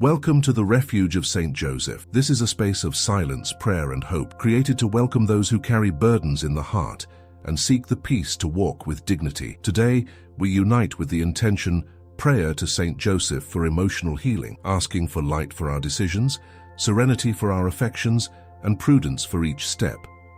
Welcome to the refuge of St. Joseph. This is a space of silence, prayer, and hope, created to welcome those who carry burdens in the heart and seek the peace to walk with dignity. Today, we unite with the intention, prayer to St. Joseph for emotional healing, asking for light for our decisions, serenity for our affections, and prudence for each step,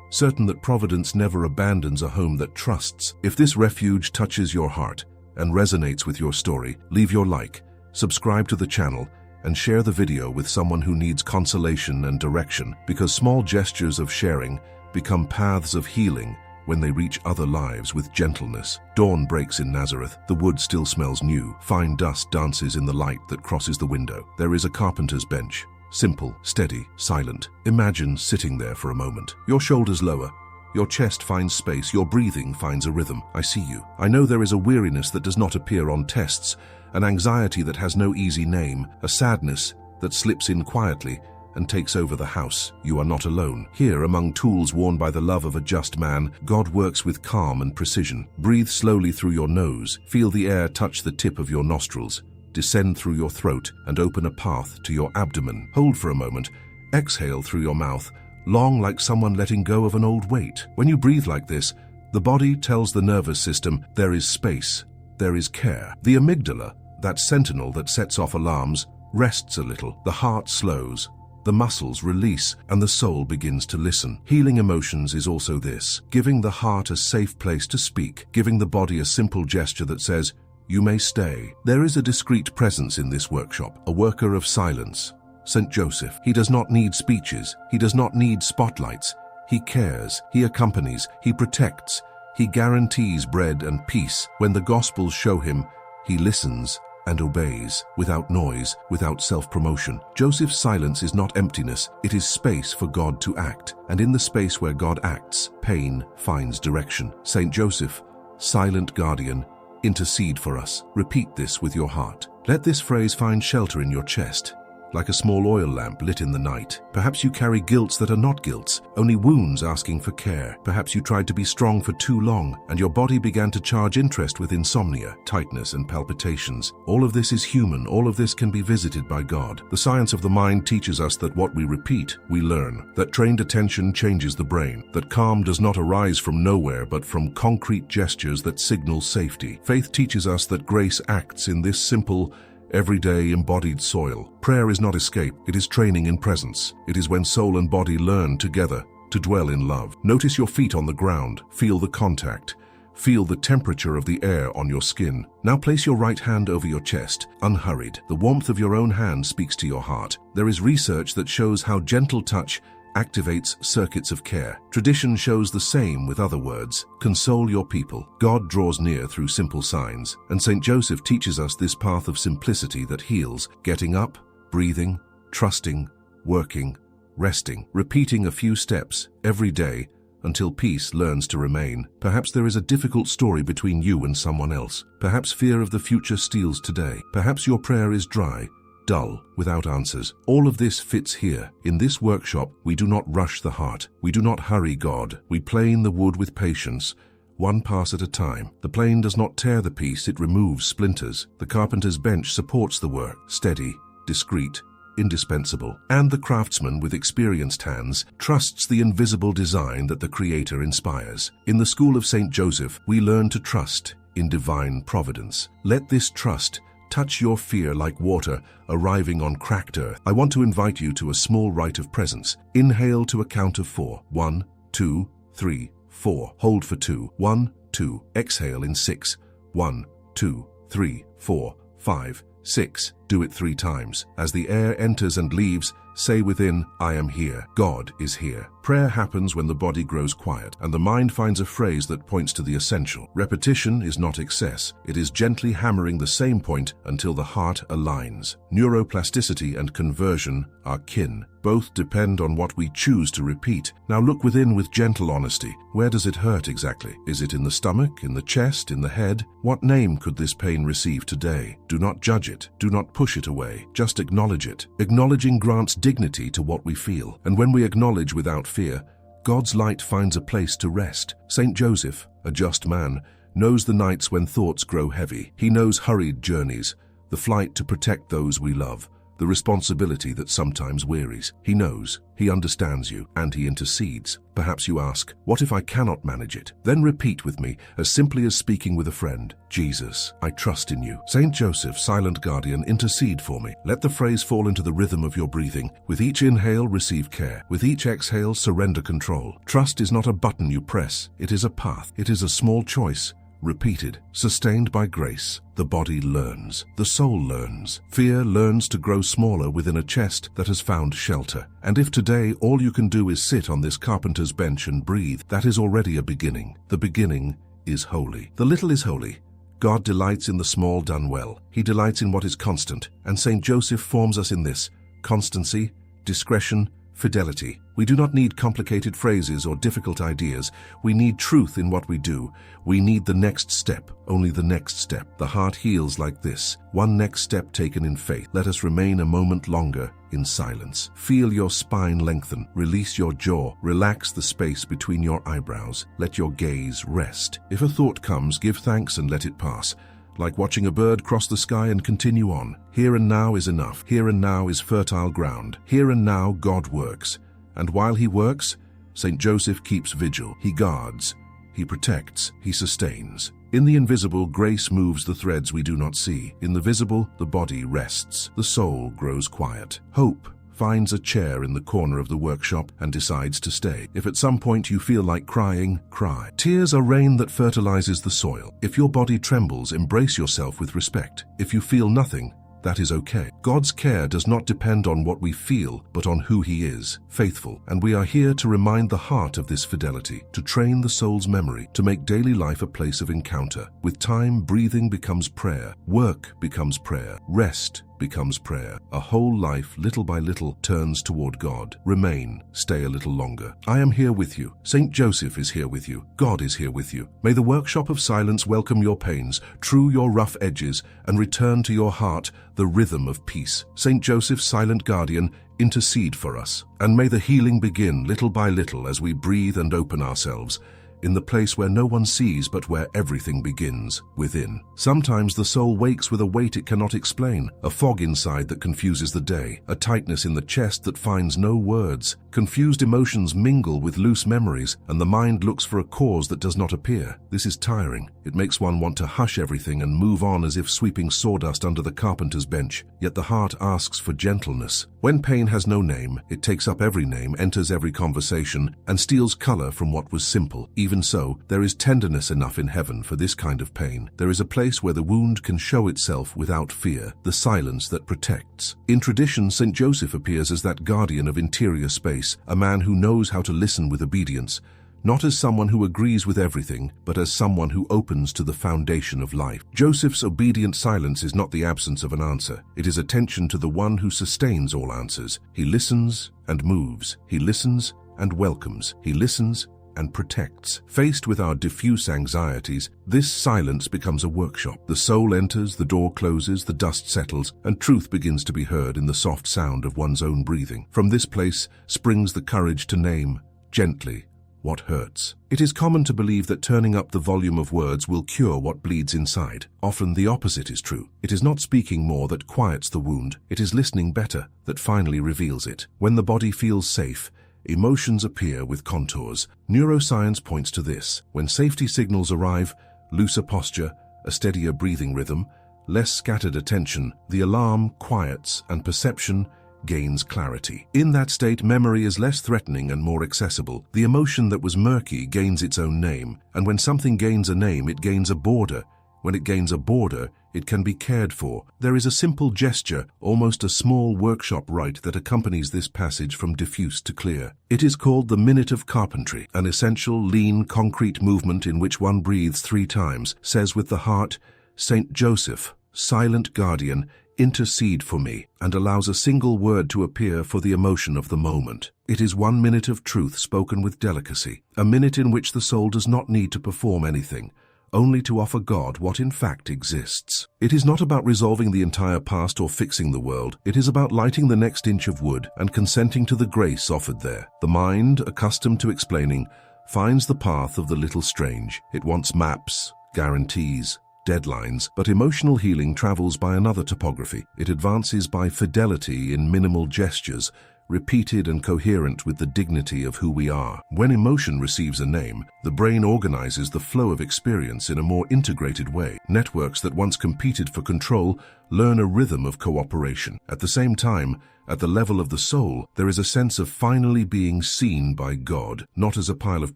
certain that Providence never abandons a home that trusts. If this refuge touches your heart and resonates with your story, leave your like, subscribe to the channel, and share the video with someone who needs consolation and direction, because small gestures of sharing become paths of healing when they reach other lives with gentleness. Dawn breaks in Nazareth. The wood still smells new. Fine dust dances in the light that crosses the window. There is a carpenter's bench. Simple, steady, silent. Imagine sitting there for a moment. Your shoulders lower. Your chest finds space. Your breathing finds a rhythm. I see you. I know there is a weariness that does not appear on tests, an anxiety that has no easy name, a sadness that slips in quietly and takes over the house. You are not alone. Here, among tools worn by the love of a just man, God works with calm and precision. Breathe slowly through your nose. Feel the air touch the tip of your nostrils, descend through your throat, and open a path to your abdomen. Hold for a moment. Exhale through your mouth, long like someone letting go of an old weight. When you breathe like this, the body tells the nervous system there is space, there is care. The amygdala, that sentinel that sets off alarms, rests a little. The heart slows, the muscles release, and the soul begins to listen. Healing emotions is also this: giving the heart a safe place to speak, giving the body a simple gesture that says, "You may stay." There is a discreet presence in this workshop, a worker of silence. St. Joseph. He does not need speeches. He does not need spotlights. He cares. He accompanies. He protects. He guarantees bread and peace. When the Gospels show him, he listens and obeys, without noise, without self-promotion. Joseph's silence is not emptiness, it is space for God to act. And in the space where God acts, pain finds direction. St. Joseph, silent guardian, intercede for us. Repeat this with your heart. Let this phrase find shelter in your chest, like a small oil lamp lit in the night. Perhaps you carry guilts that are not guilts, only wounds asking for care. Perhaps you tried to be strong for too long, and your body began to charge interest with insomnia, tightness, and palpitations. All of this is human. All of this can be visited by God. The science of the mind teaches us that what we repeat, we learn. That trained attention changes the brain. That calm does not arise from nowhere, but from concrete gestures that signal safety. Faith teaches us that grace acts in this simple, everyday embodied soil. Prayer is not escape, it is training in presence. It is when soul and body learn together to dwell in love. Notice your feet on the ground, feel the contact, feel the temperature of the air on your skin. Now place your right hand over your chest, unhurried. The warmth of your own hand speaks to your heart. There is research that shows how gentle touch activates circuits of care. Tradition shows the same with other words. Console your people. God draws near through simple signs, and St. Joseph teaches us this path of simplicity that heals: getting up, breathing, trusting, working, resting, repeating a few steps every day until peace learns to remain. Perhaps there is a difficult story between you and someone else. Perhaps fear of the future steals today. Perhaps your prayer is dry, dull, without answers. All of this fits here. In this workshop, we do not rush the heart. We do not hurry God. We plane the wood with patience, one pass at a time. The plane does not tear the piece, it removes splinters. The carpenter's bench supports the work, steady, discreet, indispensable. And the craftsman with experienced hands trusts the invisible design that the Creator inspires. In the school of St. Joseph, we learn to trust in divine providence. Let this trust touch your fear like water arriving on cracked earth. I want to invite you to a small rite of presence. Inhale to a count of 4. 1, 2, 3, 4. Hold for 2. 1, 2. Exhale in 6. 1, 2, 3, 4, 5, 6. Do it 3 times. As the air enters and leaves, say within, I am here. God is here. Prayer happens when the body grows quiet, and the mind finds a phrase that points to the essential. Repetition is not excess. It is gently hammering the same point until the heart aligns. Neuroplasticity and conversion are kin. Both depend on what we choose to repeat. Now look within with gentle honesty. Where does it hurt exactly? Is it in the stomach, in the chest, in the head? What name could this pain receive today? Do not judge it. Do not push it away. Just acknowledge it. Acknowledging grants dignity to what we feel. And when we acknowledge without fear, God's light finds a place to rest. St. Joseph, a just man, knows the nights when thoughts grow heavy. He knows hurried journeys, the flight to protect those we love, the responsibility that sometimes wearies. He knows, he understands you, and he intercedes. Perhaps you ask, what if I cannot manage it? Then repeat with me, as simply as speaking with a friend, Jesus, I trust in you. St. Joseph, silent guardian, intercede for me. Let the phrase fall into the rhythm of your breathing. With each inhale, receive care. With each exhale, surrender control. Trust is not a button you press. It is a path. It is a small choice. Repeated, sustained by grace. The body learns. The soul learns. Fear learns to grow smaller within a chest that has found shelter. And if today all you can do is sit on this carpenter's bench and breathe, that is already a beginning. The beginning is holy. The little is holy. God delights in the small done well. He delights in what is constant. And St. Joseph forms us in this: constancy, discretion, fidelity. We do not need complicated phrases or difficult ideas. We need truth in what we do. We need the next step, only the next step. The heart heals like this, one next step taken in faith. Let us remain a moment longer in silence. Feel your spine lengthen. Release your jaw. Relax the space between your eyebrows. Let your gaze rest. If a thought comes, give thanks and let it pass. Like watching a bird cross the sky and continue on. Here and now is enough. Here and now is fertile ground. Here and now God works. And while he works, St. Joseph keeps vigil. He guards. He protects. He sustains. In the invisible, grace moves the threads we do not see. In the visible, the body rests. The soul grows quiet. Hope finds a chair in the corner of the workshop and decides to stay. If at some point you feel like crying, cry. Tears are rain that fertilizes the soil. If your body trembles, embrace yourself with respect. If you feel nothing, that is okay. God's care does not depend on what we feel, but on who he is, faithful. And we are here to remind the heart of this fidelity, to train the soul's memory, to make daily life a place of encounter. With time, breathing becomes prayer. Work becomes prayer. Rest becomes prayer. A whole life, little by little, turns toward God. Remain, stay a little longer. I am here with you. St. Joseph is here with you. God is here with you. May the workshop of silence welcome your pains, true your rough edges, and return to your heart the rhythm of peace. St. Joseph, silent guardian, intercede for us. And may the healing begin little by little as we breathe and open ourselves, in the place where no one sees but where everything begins, within. Sometimes the soul wakes with a weight it cannot explain, a fog inside that confuses the day, a tightness in the chest that finds no words. Confused emotions mingle with loose memories, and the mind looks for a cause that does not appear. This is tiring. It makes one want to hush everything and move on as if sweeping sawdust under the carpenter's bench. Yet the heart asks for gentleness. When pain has no name, it takes up every name, enters every conversation, and steals color from what was simple. Even so, there is tenderness enough in heaven for this kind of pain. There is a place where the wound can show itself without fear, the silence that protects. In tradition, St. Joseph appears as that guardian of interior space, a man who knows how to listen with obedience, not as someone who agrees with everything, but as someone who opens to the foundation of life. Joseph's obedient silence is not the absence of an answer. It is attention to the one who sustains all answers. He listens and moves. He listens and welcomes. He listens and protects. Faced with our diffuse anxieties, this silence becomes a workshop. The soul enters, the door closes, the dust settles, and truth begins to be heard in the soft sound of one's own breathing. From this place springs the courage to name, gently, what hurts. It is common to believe that turning up the volume of words will cure what bleeds inside. Often the opposite is true. It is not speaking more that quiets the wound. It is listening better that finally reveals it. When the body feels safe, emotions appear with contours. Neuroscience points to this. When safety signals arrive, looser posture, a steadier breathing rhythm, less scattered attention, the alarm quiets and perception gains clarity. In that state, memory is less threatening and more accessible. The emotion that was murky gains its own name, and when something gains a name, it gains a border. When it gains a border, it can be cared for. There is a simple gesture, almost a small workshop rite that accompanies this passage from diffuse to clear. It is called the Minute of Carpentry, an essential, lean, concrete movement in which one breathes 3 times, says with the heart, St. Joseph, silent guardian, intercede for me, and allows a single word to appear for the emotion of the moment. It is 1 minute of truth spoken with delicacy, a minute in which the soul does not need to perform anything, only to offer God what in fact exists. It is not about resolving the entire past or fixing the world. It is about lighting the next inch of wood and consenting to the grace offered there. The mind, accustomed to explaining, finds the path of the little strange. It wants maps, guarantees, deadlines, but emotional healing travels by another topography. It advances by fidelity in minimal gestures, repeated and coherent with the dignity of who we are. When emotion receives a name, the brain organizes the flow of experience in a more integrated way. Networks that once competed for control learn a rhythm of cooperation. At the same time, at the level of the soul, there is a sense of finally being seen by God, not as a pile of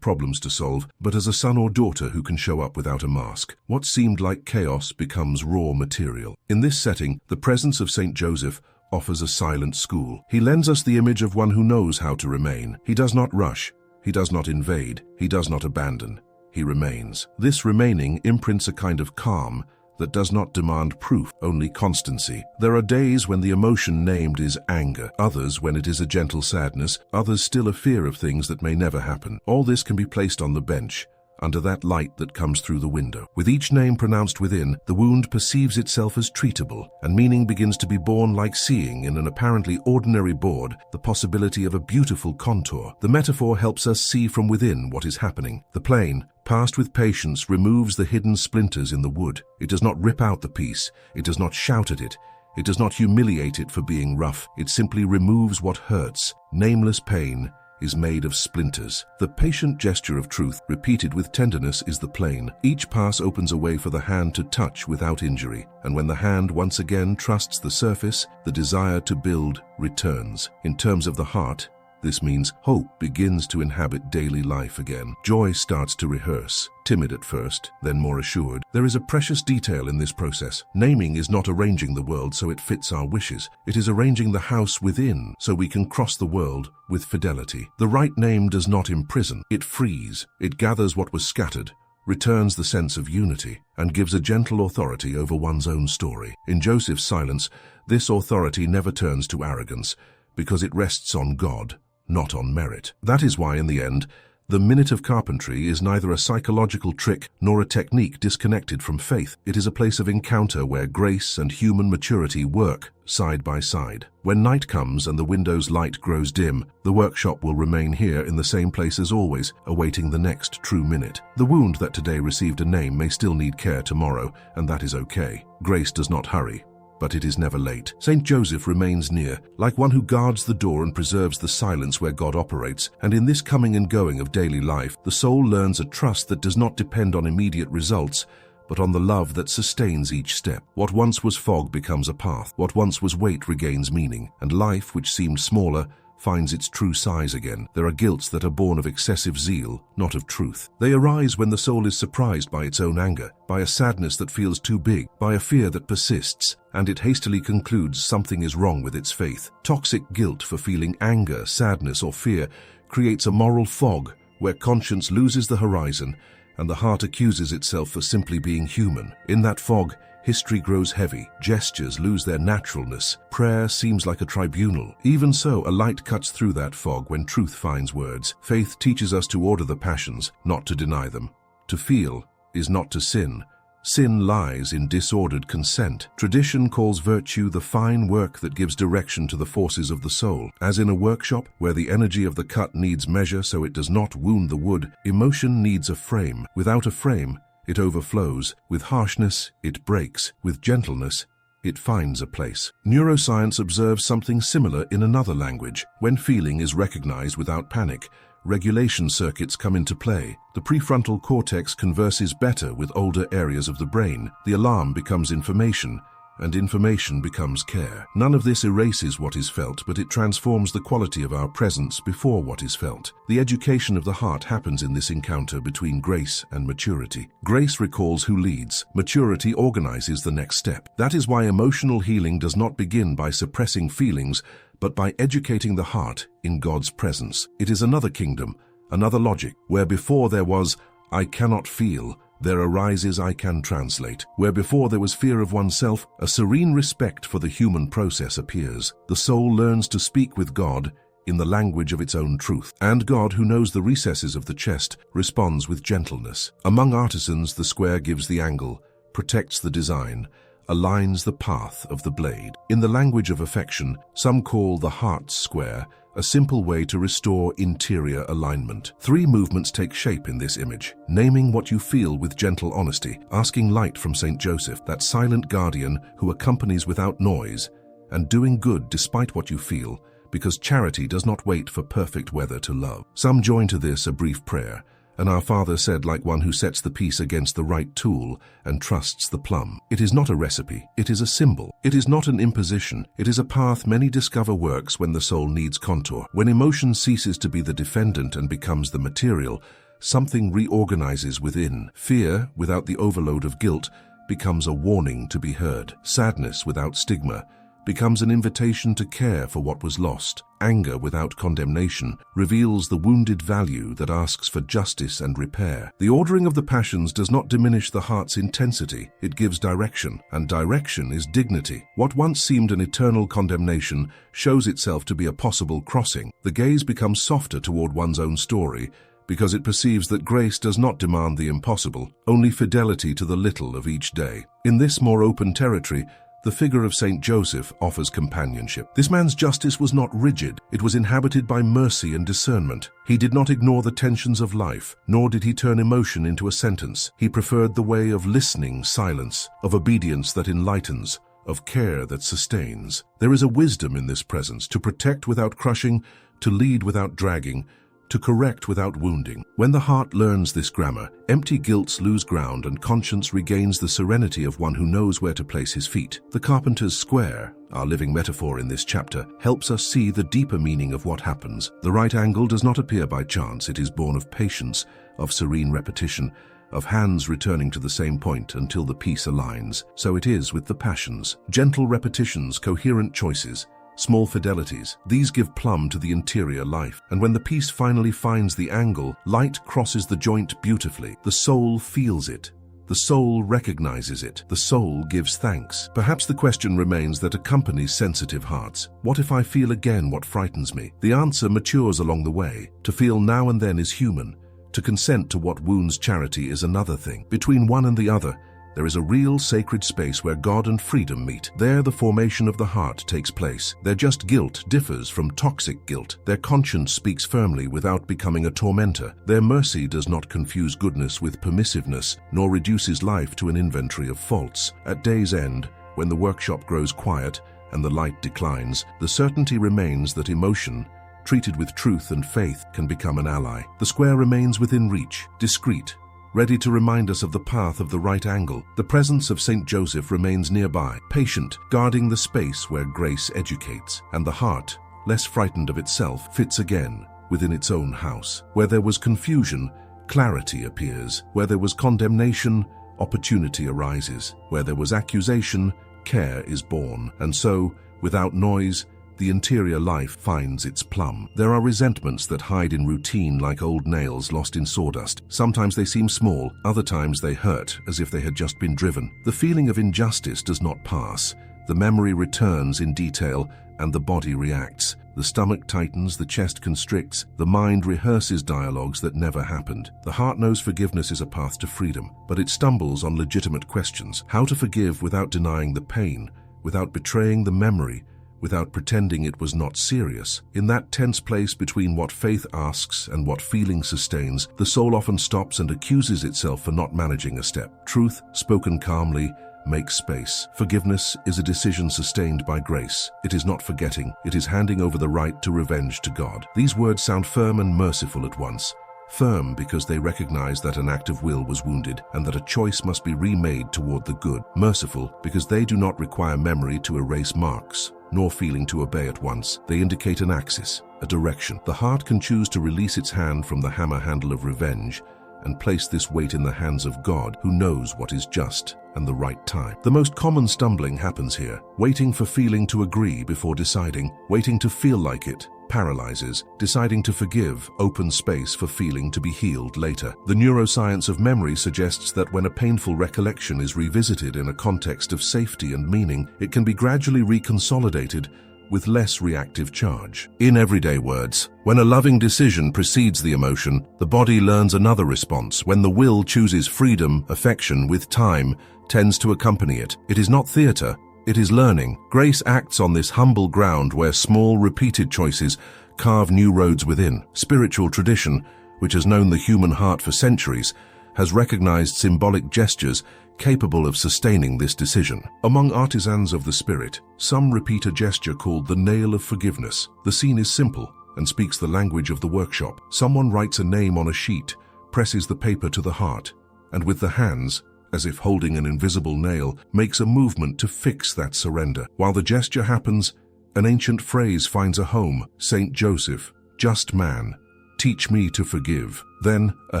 problems to solve, but as a son or daughter who can show up without a mask. What seemed like chaos becomes raw material. In this setting, the presence of St. Joseph offers a silent school. He lends us the image of one who knows how to remain. He does not rush. He does not invade. He does not abandon. He remains. This remaining imprints a kind of calm that does not demand proof, only constancy. There are days when the emotion named is anger, others when it is a gentle sadness, others still a fear of things that may never happen. All this can be placed on the bench, under that light that comes through the window. With each name pronounced within, the wound perceives itself as treatable, and meaning begins to be born like seeing in an apparently ordinary board the possibility of a beautiful contour. The metaphor helps us see from within what is happening. The plane, passed with patience, removes the hidden splinters in the wood. It does not rip out the piece. It does not shout at it. It does not humiliate it for being rough. It simply removes what hurts. Nameless pain is made of splinters. The patient gesture of truth, repeated with tenderness, is the plane. Each pass opens a way for the hand to touch without injury, and when the hand once again trusts the surface, the desire to build returns. In terms of the heart, this means hope begins to inhabit daily life again. Joy starts to rehearse, timid at first, then more assured. There is a precious detail in this process. Naming is not arranging the world so it fits our wishes. It is arranging the house within so we can cross the world with fidelity. The right name does not imprison. It frees. It gathers what was scattered, returns the sense of unity, and gives a gentle authority over one's own story. In Joseph's silence, this authority never turns to arrogance, because it rests on God, not on merit. That is why, in the end, the minute of carpentry is neither a psychological trick nor a technique disconnected from faith. It is a place of encounter where grace and human maturity work side by side. When night comes and the window's light grows dim, the workshop will remain here in the same place as always, awaiting the next true minute. The wound that today received a name may still need care tomorrow, and that is okay. Grace does not hurry, but it is never late. St. Joseph remains near, like one who guards the door and preserves the silence where God operates, and in this coming and going of daily life, the soul learns a trust that does not depend on immediate results, but on the love that sustains each step. What once was fog becomes a path, what once was weight regains meaning, and life, which seemed smaller, finds its true size again. There are guilts that are born of excessive zeal, not of truth. They arise when the soul is surprised by its own anger, by a sadness that feels too big, by a fear that persists, and it hastily concludes something is wrong with its faith. Toxic guilt for feeling anger, sadness, or fear creates a moral fog where conscience loses the horizon and the heart accuses itself for simply being human. In that fog, history grows heavy, gestures lose their naturalness, prayer seems like a tribunal. Even so, a light cuts through that fog when truth finds words. Faith teaches us to order the passions, not to deny them. To feel is not to sin. Sin lies in disordered consent. Tradition calls virtue the fine work that gives direction to the forces of the soul. As in a workshop, where the energy of the cut needs measure so it does not wound the wood, emotion needs a frame. Without a frame, it overflows. With harshness, it breaks. With gentleness, it finds a place. Neuroscience observes something similar in another language. When feeling is recognized without panic, regulation circuits come into play. The prefrontal cortex converses better with older areas of the brain. The alarm becomes information, and information becomes care. None of this erases what is felt, but it transforms the quality of our presence before what is felt. The education of the heart happens in this encounter between grace and maturity. Grace recalls who leads. Maturity organizes the next step. That is why emotional healing does not begin by suppressing feelings, but by educating the heart in God's presence. It is another kingdom, another logic, where before there was, "I cannot feel," there arises "I can translate." Where before there was fear of oneself, a serene respect for the human process appears. The soul learns to speak with God in the language of its own truth, and God, who knows the recesses of the chest, responds with gentleness. Among artisans, the square gives the angle, protects the design, aligns the path of the blade. In the language of affection, some call the heart square a simple way to restore interior alignment. 3 movements take shape in this image. Naming what you feel with gentle honesty, asking light from St. Joseph, that silent guardian who accompanies without noise, and doing good despite what you feel, because charity does not wait for perfect weather to love. Some join to this a brief prayer, and Our Father said like one who sets the piece against the right tool and trusts the plumb. It is not a recipe, it is a symbol. It is not an imposition, it is a path many discover works when the soul needs contour. When emotion ceases to be the defendant and becomes the material, something reorganizes within. Fear, without the overload of guilt, becomes a warning to be heard. Sadness without stigma becomes an invitation to care for what was lost. Anger without condemnation reveals the wounded value that asks for justice and repair. The ordering of the passions does not diminish the heart's intensity, it gives direction, and direction is dignity. What once seemed an eternal condemnation shows itself to be a possible crossing. The gaze becomes softer toward one's own story, because it perceives that grace does not demand the impossible, only fidelity to the little of each day. In this more open territory, the figure of St. Joseph offers companionship. This man's justice was not rigid, it was inhabited by mercy and discernment. He did not ignore the tensions of life, nor did he turn emotion into a sentence. He preferred the way of listening silence, of obedience that enlightens, of care that sustains. There is a wisdom in this presence, to protect without crushing, to lead without dragging, to correct without wounding. When the heart learns this grammar, empty guilts lose ground and conscience regains the serenity of one who knows where to place his feet. The carpenter's square, our living metaphor in this chapter, helps us see the deeper meaning of what happens. The right angle does not appear by chance, it is born of patience, of serene repetition, of hands returning to the same point until the piece aligns. So it is with the passions. Gentle repetitions, coherent choices, small fidelities, these give plumb to the interior life. And when the piece finally finds the angle, light crosses the joint beautifully. The soul feels it. The soul recognizes it. The soul gives thanks. Perhaps the question remains that accompanies sensitive hearts. What if I feel again what frightens me? The answer matures along the way. To feel now and then is human. To consent to what wounds charity is another thing. Between one and the other, there is a real sacred space where God and freedom meet. There the formation of the heart takes place. Their just guilt differs from toxic guilt. Their conscience speaks firmly without becoming a tormentor. Their mercy does not confuse goodness with permissiveness, nor reduces life to an inventory of faults. At day's end, when the workshop grows quiet and the light declines, the certainty remains that emotion, treated with truth and faith, can become an ally. The square remains within reach, discreet, ready to remind us of the path of the right angle. The presence of St. Joseph remains nearby, patient, guarding the space where grace educates, and the heart, less frightened of itself, fits again within its own house. Where there was confusion, clarity appears. Where there was condemnation, opportunity arises. Where there was accusation, care is born. And so, without noise, the interior life finds its plumb. There are resentments that hide in routine like old nails lost in sawdust. Sometimes they seem small, other times they hurt as if they had just been driven. The feeling of injustice does not pass. The memory returns in detail and the body reacts. The stomach tightens, the chest constricts, the mind rehearses dialogues that never happened. The heart knows forgiveness is a path to freedom, but it stumbles on legitimate questions. How to forgive without denying the pain, without betraying the memory, without pretending it was not serious. In that tense place between what faith asks and what feeling sustains, the soul often stops and accuses itself for not managing a step. Truth, spoken calmly, makes space. Forgiveness is a decision sustained by grace. It is not forgetting, it is handing over the right to revenge to God. These words sound firm and merciful at once. Firm because they recognize that an act of will was wounded and that a choice must be remade toward the good. Merciful because they do not require memory to erase marks, nor feeling to obey at once. They indicate an axis, a direction. The heart can choose to release its hand from the hammer handle of revenge and place this weight in the hands of God, who knows what is just and the right time. The most common stumbling happens here. Waiting for feeling to agree before deciding, waiting to feel like it, paralyzes. Deciding to forgive opens space for feeling to be healed later. The neuroscience of memory suggests that when a painful recollection is revisited in a context of safety and meaning, it can be gradually reconsolidated with less reactive charge. In everyday words, when a loving decision precedes the emotion, the body learns another response. When the will chooses freedom, affection with time tends to accompany it. It is not theater, it is learning. Grace acts on this humble ground where small, repeated choices carve new roads within. Spiritual tradition, which has known the human heart for centuries, has recognized symbolic gestures capable of sustaining this decision. Among artisans of the spirit, some repeat a gesture called the nail of forgiveness. The scene is simple and speaks the language of the workshop. Someone writes a name on a sheet, presses the paper to the heart, and with the hands, as if holding an invisible nail, makes a movement to fix that surrender. While the gesture happens, an ancient phrase finds a home: St. Joseph, just man, teach me to forgive. Then a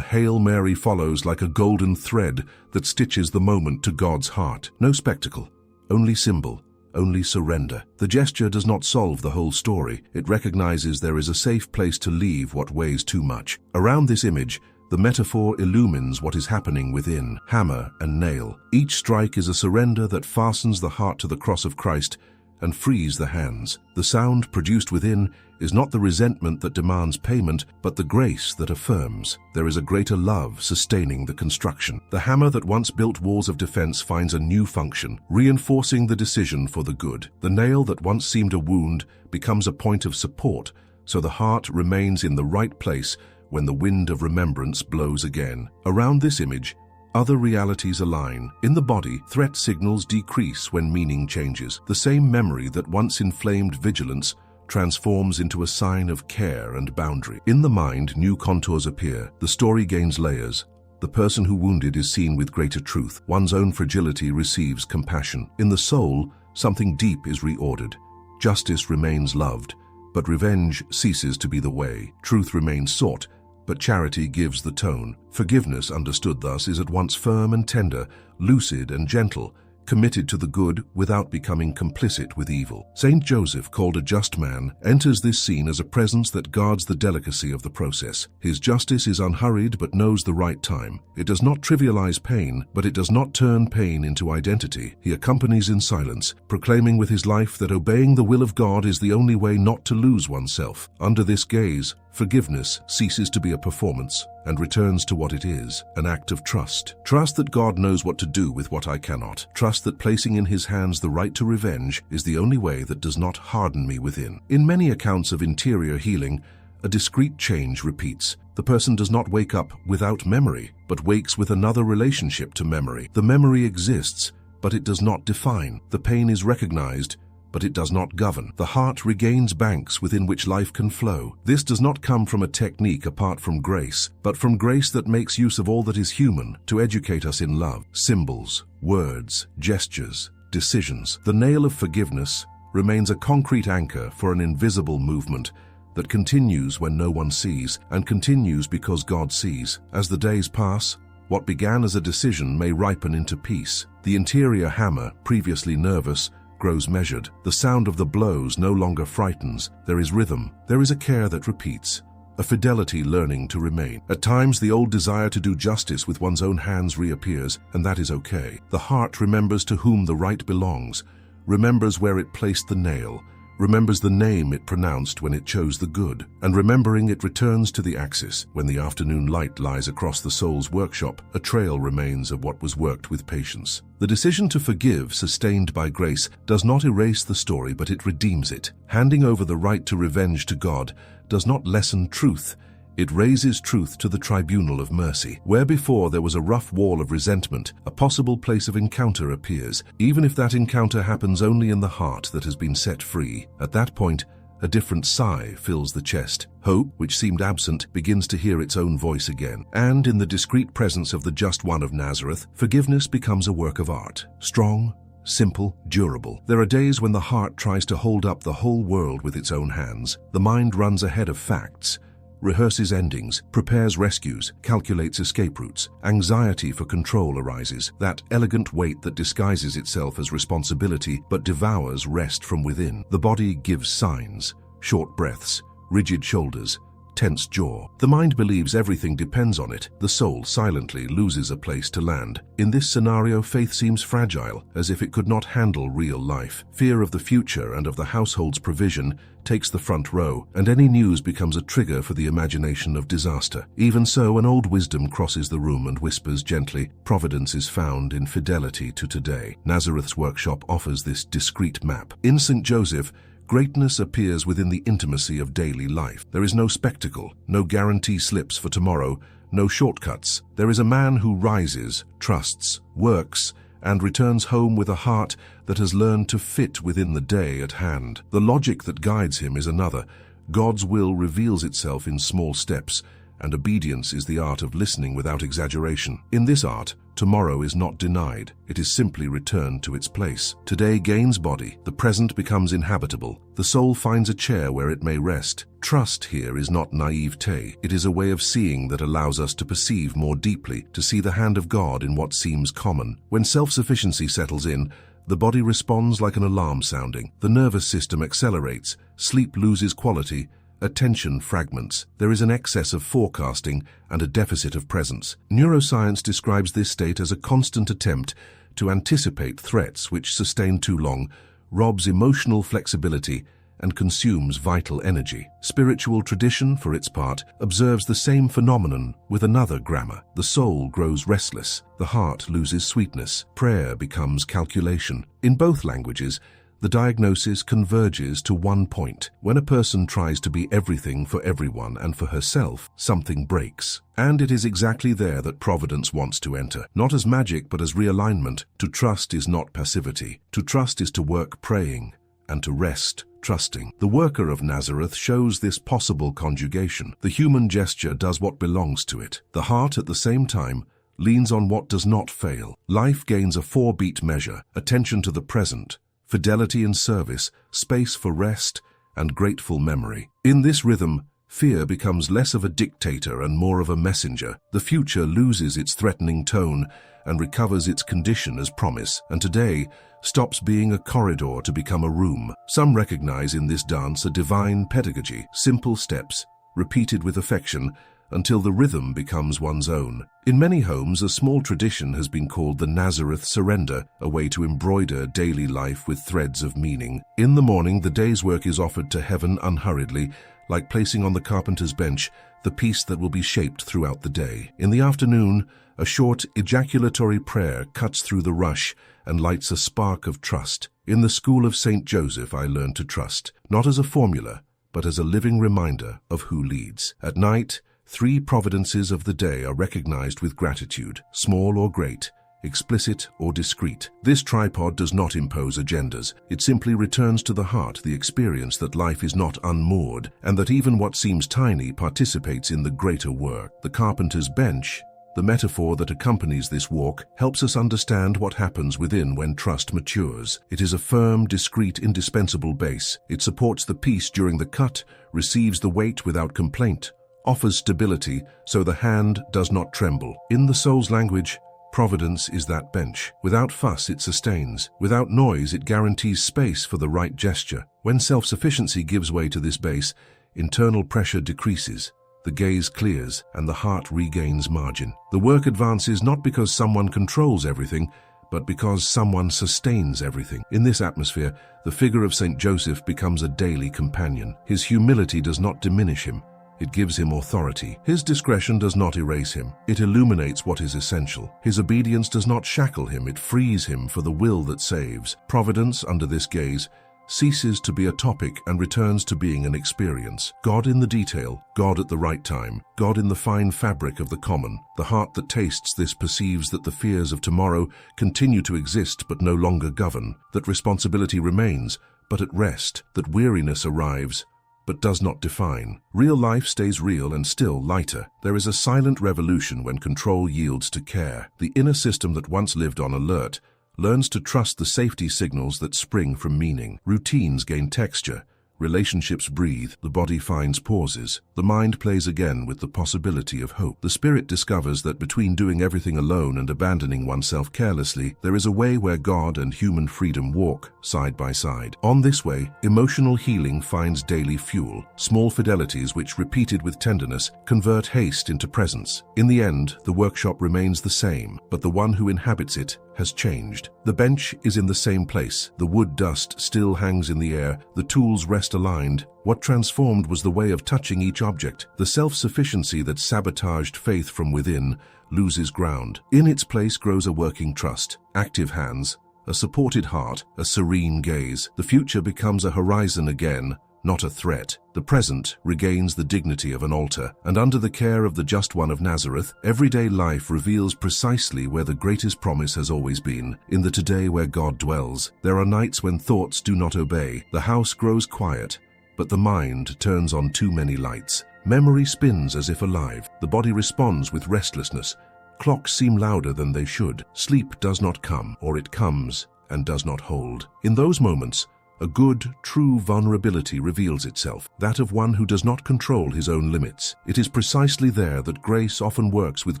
Hail Mary follows like a golden thread that stitches the moment to God's heart. No spectacle, only symbol, only surrender. The gesture does not solve the whole story. It recognizes there is a safe place to leave what weighs too much. Around this image, the metaphor illumines what is happening within. Hammer and nail. Each strike is a surrender that fastens the heart to the cross of Christ and frees the hands. The sound produced within is not the resentment that demands payment, but the grace that affirms. There is a greater love sustaining the construction. The hammer that once built walls of defense finds a new function, reinforcing the decision for the good. The nail that once seemed a wound becomes a point of support, so the heart remains in the right place when the wind of remembrance blows again. Around this image, other realities align. In the body, threat signals decrease when meaning changes. The same memory that once inflamed vigilance transforms into a sign of care and boundary. In the mind, new contours appear. The story gains layers. The person who wounded is seen with greater truth. One's own fragility receives compassion. In the soul, something deep is reordered. Justice remains loved, but revenge ceases to be the way. Truth remains sought, but charity gives the tone. Forgiveness, understood thus, is at once firm and tender, lucid and gentle, committed to the good without becoming complicit with evil. St. Joseph, called a just man, enters this scene as a presence that guards the delicacy of the process. His justice is unhurried but knows the right time. It does not trivialize pain, but it does not turn pain into identity. He accompanies in silence, proclaiming with his life that obeying the will of God is the only way not to lose oneself. Under this gaze, forgiveness ceases to be a performance and returns to what it is, an act of trust. Trust that God knows what to do with what I cannot. Trust that placing in his hands the right to revenge is the only way that does not harden me within. In many accounts of interior healing, a discrete change repeats. The person does not wake up without memory, but wakes with another relationship to memory. The memory exists, but it does not define. The pain is recognized, but it does not govern. The heart regains banks within which life can flow. This does not come from a technique apart from grace, but from grace that makes use of all that is human to educate us in love. Symbols, words, gestures, decisions. The nail of forgiveness remains a concrete anchor for an invisible movement that continues when no one sees, and continues because God sees. As the days pass, what began as a decision may ripen into peace. The interior hammer, previously nervous, grows measured. The sound of the blows no longer frightens. There is rhythm. There is a care that repeats, a fidelity learning to remain. At times, the old desire to do justice with one's own hands reappears, and that is okay. The heart remembers to whom the right belongs, remembers where it placed the nail, remembers the name it pronounced when it chose the good, and remembering it returns to the axis. When the afternoon light lies across the soul's workshop, a trail remains of what was worked with patience. The decision to forgive, sustained by grace, does not erase the story, but it redeems it. Handing over the right to revenge to God does not lessen truth. It raises truth to the tribunal of mercy. Where before there was a rough wall of resentment, a possible place of encounter appears, even if that encounter happens only in the heart that has been set free. At that point, a different sigh fills the chest. Hope, which seemed absent, begins to hear its own voice again. And in the discreet presence of the Just One of Nazareth, forgiveness becomes a work of art. Strong, simple, durable. There are days when the heart tries to hold up the whole world with its own hands. The mind runs ahead of facts, rehearses endings, prepares rescues, calculates escape routes. Anxiety for control arises, that elegant weight that disguises itself as responsibility but devours rest from within. The body gives signs, short breaths, rigid shoulders, tense jaw. The mind believes everything depends on it. The soul silently loses a place to land. In this scenario, faith seems fragile, as if it could not handle real life. Fear of the future and of the household's provision takes the front row, and any news becomes a trigger for the imagination of disaster. Even so, an old wisdom crosses the room and whispers gently, "Providence is found in fidelity to today." Nazareth's workshop offers this discreet map. In St. Joseph, Greatness appears within the intimacy of daily life. There is no spectacle, no guarantee slips for tomorrow, no shortcuts. There is a man who rises, trusts, works, and returns home with a heart that has learned to fit within the day at hand. The logic that guides him is another. God's will reveals itself in small steps, and obedience is the art of listening without exaggeration. In this art, tomorrow is not denied. It is simply returned to its place. Today gains body. The present becomes inhabitable. The soul finds a chair where it may rest. Trust here is not naivete. It is a way of seeing that allows us to perceive more deeply, to see the hand of God in what seems common. When self-sufficiency settles in, the body responds like an alarm sounding. The nervous system accelerates. Sleep loses quality. Attention fragments. There is an excess of forecasting and a deficit of presence. Neuroscience describes this state as a constant attempt to anticipate threats which sustain too long, robs emotional flexibility, and consumes vital energy. Spiritual tradition, for its part, observes the same phenomenon with another grammar. The soul grows restless. The heart loses sweetness. Prayer becomes calculation. In both languages, the diagnosis converges to one point. When a person tries to be everything for everyone and for herself, something breaks. And it is exactly there that providence wants to enter. Not as magic, but as realignment. To trust is not passivity. To trust is to work praying, and to rest trusting. The worker of Nazareth shows this possible conjugation. The human gesture does what belongs to it. The heart, at the same time, leans on what does not fail. Life gains a 4-beat measure: attention to the present, fidelity in service, space for rest, and grateful memory. In this rhythm, fear becomes less of a dictator and more of a messenger. The future loses its threatening tone and recovers its condition as promise, and today stops being a corridor to become a room. Some recognize in this dance a divine pedagogy, simple steps, repeated with affection, until the rhythm becomes one's own. In many homes, a small tradition has been called the Nazareth surrender, a way to embroider daily life with threads of meaning. In the morning, the day's work is offered to heaven unhurriedly, like placing on the carpenter's bench the piece that will be shaped throughout the day. In the afternoon, a short ejaculatory prayer cuts through the rush and lights a spark of trust. In the school of St.Joseph, I learned to trust, not as a formula, but as a living reminder of who leads. At night, 3 providences of the day are recognized with gratitude, small or great, explicit or discreet. This tripod does not impose agendas. It simply returns to the heart the experience that life is not unmoored, and that even what seems tiny participates in the greater work. The carpenter's bench, the metaphor that accompanies this walk, helps us understand what happens within when trust matures. It is a firm, discreet, indispensable base. It supports the piece during the cut, receives the weight without complaint, offers stability so the hand does not tremble. In the soul's language, providence is that bench. Without fuss, it sustains. Without noise, it guarantees space for the right gesture. When self-sufficiency gives way to this base, internal pressure decreases, the gaze clears, and the heart regains margin. The work advances not because someone controls everything, but because someone sustains everything. In this atmosphere, the figure of St. Joseph becomes a daily companion. His humility does not diminish him. It gives him authority. His discretion does not erase him. It illuminates what is essential. His obedience does not shackle him. It frees him for the will that saves. Providence, under this gaze, ceases to be a topic and returns to being an experience. God in the detail, God at the right time, God in the fine fabric of the common. The heart that tastes this perceives that the fears of tomorrow continue to exist but no longer govern, that responsibility remains but at rest, that weariness arrives but does not define. Real life stays real and still lighter. There is a silent revolution when control yields to care. The inner system that once lived on alert learns to trust the safety signals that spring from meaning. Routines gain texture. Relationships breathe. The body finds pauses. The mind plays again with the possibility of hope. The spirit discovers that between doing everything alone and abandoning oneself carelessly, there is a way where God and human freedom walk side by side. On this way, emotional healing finds daily fuel. Small fidelities which, repeated with tenderness, convert haste into presence. In the end, the workshop remains the same, but the one who inhabits it has changed. The bench is in the same place. The wood dust still hangs in the air. The tools rest aligned. What transformed was the way of touching each object. The self-sufficiency that sabotaged faith from within loses ground. In its place grows a working trust, active hands, a supported heart, a serene gaze. The future becomes a horizon again, not a threat. The present regains the dignity of an altar, and under the care of the Just One of Nazareth, everyday life reveals precisely where the greatest promise has always been, in the today where God dwells. There are nights when thoughts do not obey. The house grows quiet, but the mind turns on too many lights. Memory spins as if alive. The body responds with restlessness. Clocks seem louder than they should. Sleep does not come, or it comes and does not hold. In those moments, a good, true vulnerability reveals itself, that of one who does not control his own limits. It is precisely there that grace often works with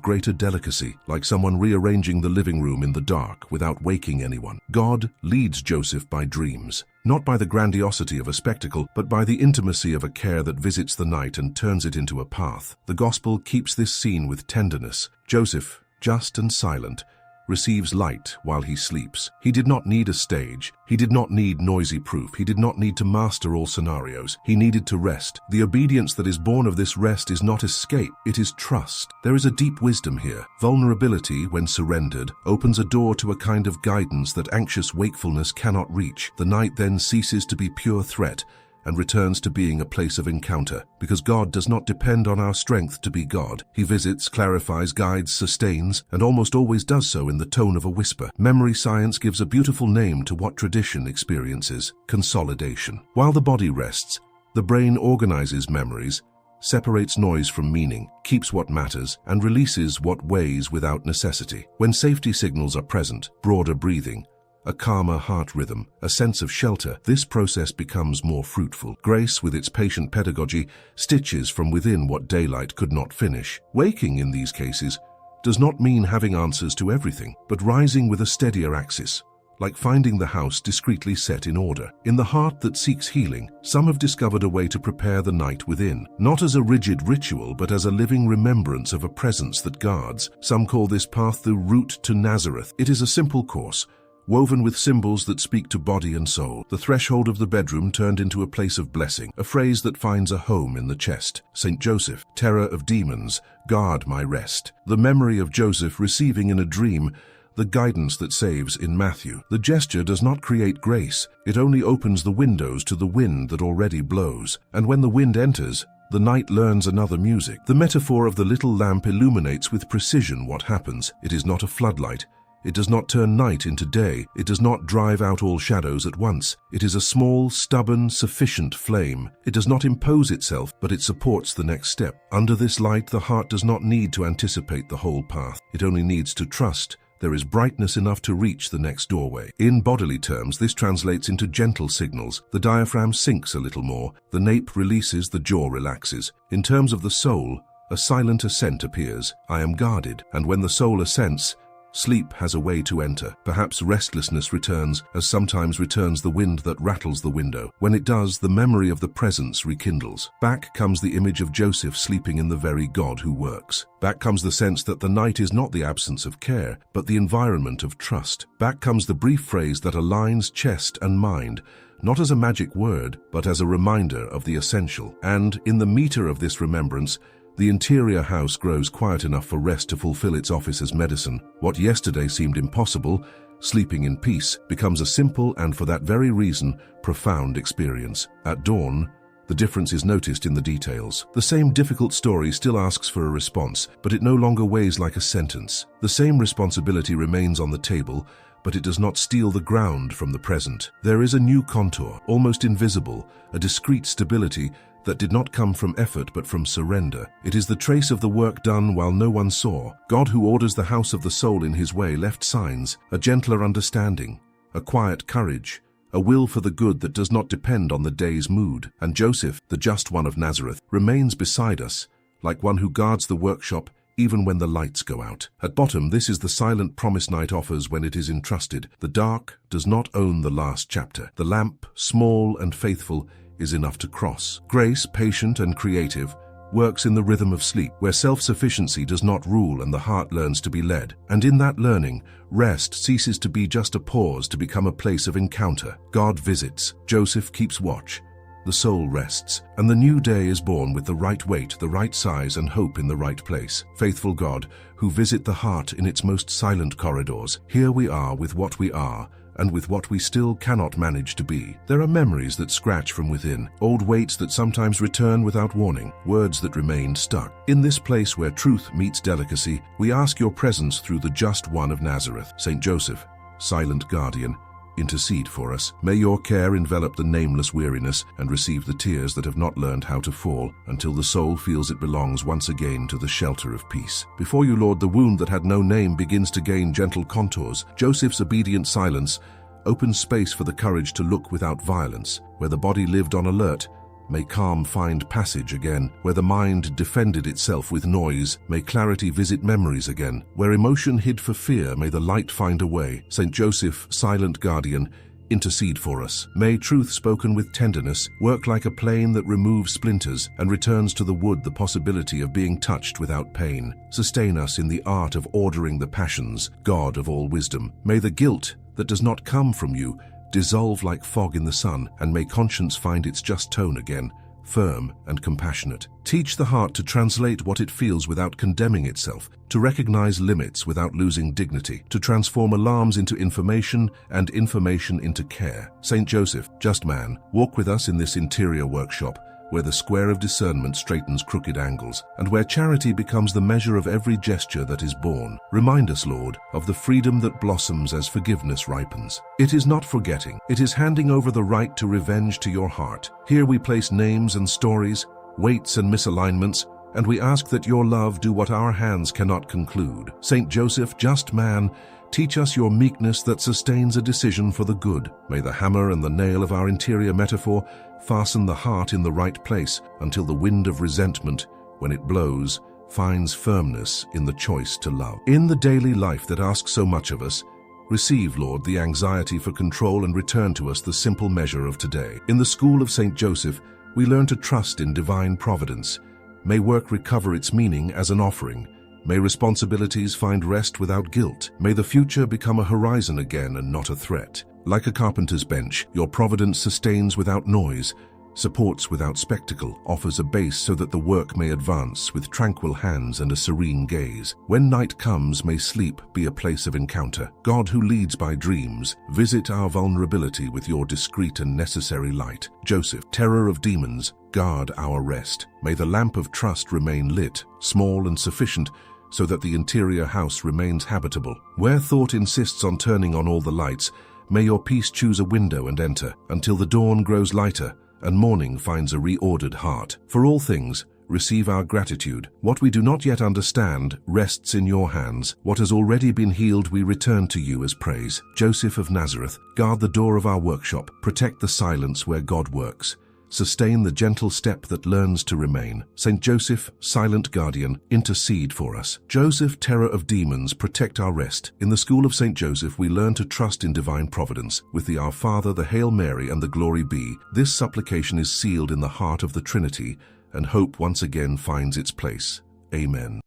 greater delicacy, like someone rearranging the living room in the dark without waking anyone. God leads Joseph by dreams, not by the grandiosity of a spectacle, but by the intimacy of a care that visits the night and turns it into a path. The Gospel keeps this scene with tenderness. Joseph, just and silent, receives light while he sleeps. He did not need a stage. He did not need noisy proof. He did not need to master all scenarios. He needed to rest. The obedience that is born of this rest is not escape, it is trust. There is a deep wisdom here. Vulnerability, when surrendered, opens a door to a kind of guidance that anxious wakefulness cannot reach. The night then ceases to be pure threat and returns to being a place of encounter, because God does not depend on our strength to be God. He visits, clarifies, guides, sustains, and almost always does so in the tone of a whisper. Memory science gives a beautiful name to what tradition experiences: consolidation. While the body rests, the brain organizes memories, separates noise from meaning, keeps what matters, and releases what weighs without necessity. When safety signals are present, broader breathing, a calmer heart rhythm, a sense of shelter, this process becomes more fruitful. Grace, with its patient pedagogy, stitches from within what daylight could not finish. Waking, in these cases, does not mean having answers to everything, but rising with a steadier axis, like finding the house discreetly set in order. In the heart that seeks healing, some have discovered a way to prepare the night within, not as a rigid ritual, but as a living remembrance of a presence that guards. Some call this path the route to Nazareth. It is a simple course, woven with symbols that speak to body and soul. The threshold of the bedroom turned into a place of blessing, a phrase that finds a home in the chest. St. Joseph, terror of demons, guard my rest. The memory of Joseph receiving in a dream the guidance that saves in Matthew. The gesture does not create grace, it only opens the windows to the wind that already blows. And when the wind enters, the night learns another music. The metaphor of the little lamp illuminates with precision what happens. It is not a floodlight. It does not turn night into day. It does not drive out all shadows at once. It is a small, stubborn, sufficient flame. It does not impose itself, but it supports the next step. Under this light, the heart does not need to anticipate the whole path. It only needs to trust there is brightness enough to reach the next doorway. In bodily terms, this translates into gentle signals. The diaphragm sinks a little more. The nape releases, the jaw relaxes. In terms of the soul, a silent assent appears. I am guarded. And when the soul assents, sleep has a way to enter. Perhaps restlessness returns, as sometimes returns the wind that rattles the window. When it does, the memory of the presence rekindles. Back comes the image of Joseph sleeping in the very God who works. Back comes the sense that the night is not the absence of care, but the environment of trust. Back comes the brief phrase that aligns chest and mind, not as a magic word, but as a reminder of the essential. And in the meter of this remembrance, the interior house grows quiet enough for rest to fulfill its office as medicine. What yesterday seemed impossible, sleeping in peace, becomes a simple and, for that very reason, profound experience. At dawn, the difference is noticed in the details. The same difficult story still asks for a response, but it no longer weighs like a sentence. The same responsibility remains on the table, but it does not steal the ground from the present. There is a new contour, almost invisible, a discrete stability that did not come from effort but from surrender. It is the trace of the work done while no one saw. God, who orders the house of the soul in his way, left signs, a gentler understanding, a quiet courage, a will for the good that does not depend on the day's mood. And Joseph, the Just One of Nazareth, remains beside us, like one who guards the workshop even when the lights go out. At bottom, this is the silent promise night offers when it is entrusted. The dark does not own the last chapter. The lamp, small and faithful, is enough to cross. Grace, patient and creative, works in the rhythm of sleep, where self-sufficiency does not rule and the heart learns to be led. And in that learning, rest ceases to be just a pause to become a place of encounter. God visits, Joseph keeps watch, the soul rests, and the new day is born with the right weight, the right size, and hope in the right place. Faithful God, who visit the heart in its most silent corridors, here we are with what we are, and with what we still cannot manage to be. There are memories that scratch from within, old weights that sometimes return without warning, words that remain stuck. In this place where truth meets delicacy, we ask your presence through the just one of Nazareth. St. Joseph, silent guardian, intercede for us. May your care envelop the nameless weariness and receive the tears that have not learned how to fall until the soul feels it belongs once again to the shelter of peace. Before you, Lord, the wound that had no name begins to gain gentle contours. Joseph's obedient silence opens space for the courage to look without violence. Where the body lived on alert, may calm find passage again. Where the mind defended itself with noise, may clarity visit memories again. Where emotion hid for fear, may the light find a way. St. Joseph, silent guardian, intercede for us. May truth spoken with tenderness work like a plane that removes splinters and returns to the wood the possibility of being touched without pain. Sustain us in the art of ordering the passions, God of all wisdom. May the guilt that does not come from you dissolve like fog in the sun, and may conscience find its just tone again, firm and compassionate. Teach the heart to translate what it feels without condemning itself, to recognize limits without losing dignity, to transform alarms into information and information into care. St. Joseph, just man, walk with us in this interior workshop, where the square of discernment straightens crooked angles, and where charity becomes the measure of every gesture that is born. Remind us, Lord, of the freedom that blossoms as forgiveness ripens. It is not forgetting, it is handing over the right to revenge to your heart. Here we place names and stories, weights and misalignments, and we ask that your love do what our hands cannot conclude. St. Joseph, just man, teach us your meekness that sustains a decision for the good. May the hammer and the nail of our interior metaphor fasten the heart in the right place until the wind of resentment, when it blows, finds firmness in the choice to love. In the daily life that asks so much of us, receive, Lord, the anxiety for control and return to us the simple measure of today. In the school of St. Joseph, we learn to trust in divine providence. May work recover its meaning as an offering. May responsibilities find rest without guilt. May the future become a horizon again and not a threat. Like a carpenter's bench, your providence sustains without noise, supports without spectacle, offers a base so that the work may advance with tranquil hands and a serene gaze. When night comes, may sleep be a place of encounter. God, who leads by dreams, visit our vulnerability with your discreet and necessary light. Joseph, terror of demons, guard our rest. May the lamp of trust remain lit, small and sufficient, so that the interior house remains habitable. Where thought insists on turning on all the lights, may your peace choose a window and enter, until the dawn grows lighter and morning finds a reordered heart. For all things, receive our gratitude. What we do not yet understand rests in your hands. What has already been healed we return to you as praise. Joseph of Nazareth, guard the door of our workshop, protect the silence where God works. Sustain the gentle step that learns to remain. St. Joseph, silent guardian, intercede for us. Joseph, terror of demons, protect our rest. In the school of St. Joseph, we learn to trust in divine providence. With the Our Father, the Hail Mary, and the Glory Be, this supplication is sealed in the heart of the Trinity, and hope once again finds its place. Amen.